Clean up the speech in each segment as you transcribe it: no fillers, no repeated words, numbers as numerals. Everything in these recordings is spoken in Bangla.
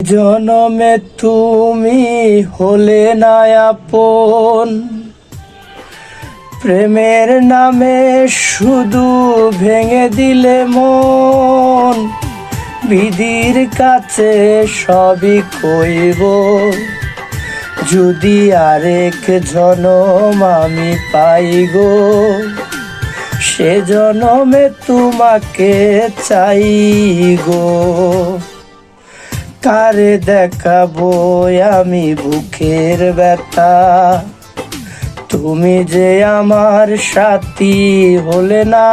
জনমে তুমি হলে না আপন, প্রেমের নামে শুধু ভেঙে দিলে মন। বিধির কাছে সবই কইব, যদি আরেক জনম আমি পাই গো, সে জনমে তোমাকে চাই গো। কারে দেখাবো আমি বুকের ব্যথা, তুমি যে আমার সাথী হলে না।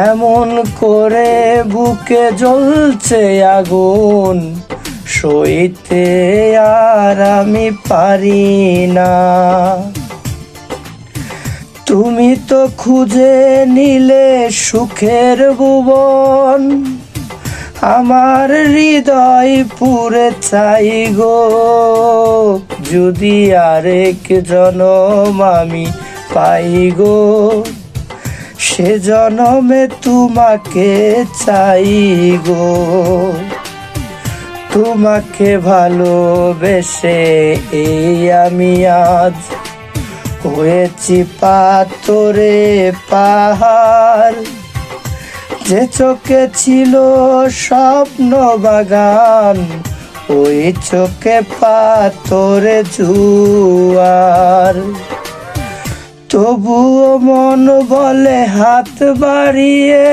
এমন করে বুকে জ্বলছে আগুন, সইতে আর আমি পারি না। তুমি তো খুঁজে নিলে সুখের ভুবন, আমার হৃদয় পুরে চাই গো, যদি আরেক জনম আমি পাই গো, সে জনমে তোমাকে চাই গো। তোমাকে ভালোবেসে এই আমি আজ হয়েছি পাথরে পাহাড়। যে চোখে ছিল স্বপ্ন বাগান, ওই চোখে পাথরে জুয়ার। তবুও মন বলে হাত বাড়িয়ে,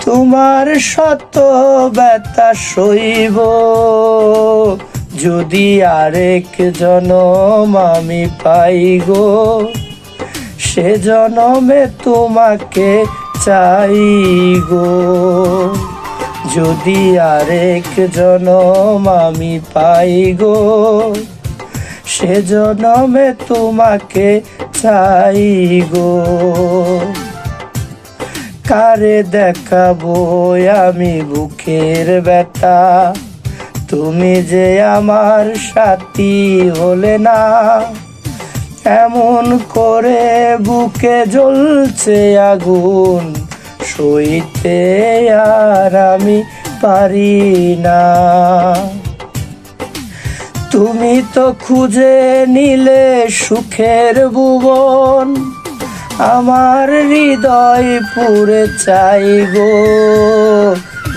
তোমার শত ব্যথা সইব, যদি আরেক জনম আমি পাই গো, সে জনমে তোমাকে চাই গো। যদি আরেক জনম আমি পাই গো, সে জনমে তোমাকে চাই গো। কারে দেখাবো আমি বুকের ব্যথা, তুমি যে আমার সাথী হলে না। এমন করে বুকে জ্বলছে আগুন, সইতে আর আমি পারি না। তুমি তো খুঁজে নিলে সুখের ভুবন, আমার হৃদয় পুরে চাই গো,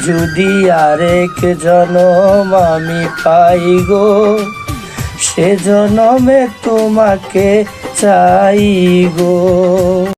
যদি আরেক জনম আমি পাই গো, সে জনমে তোমাকে চাই গো।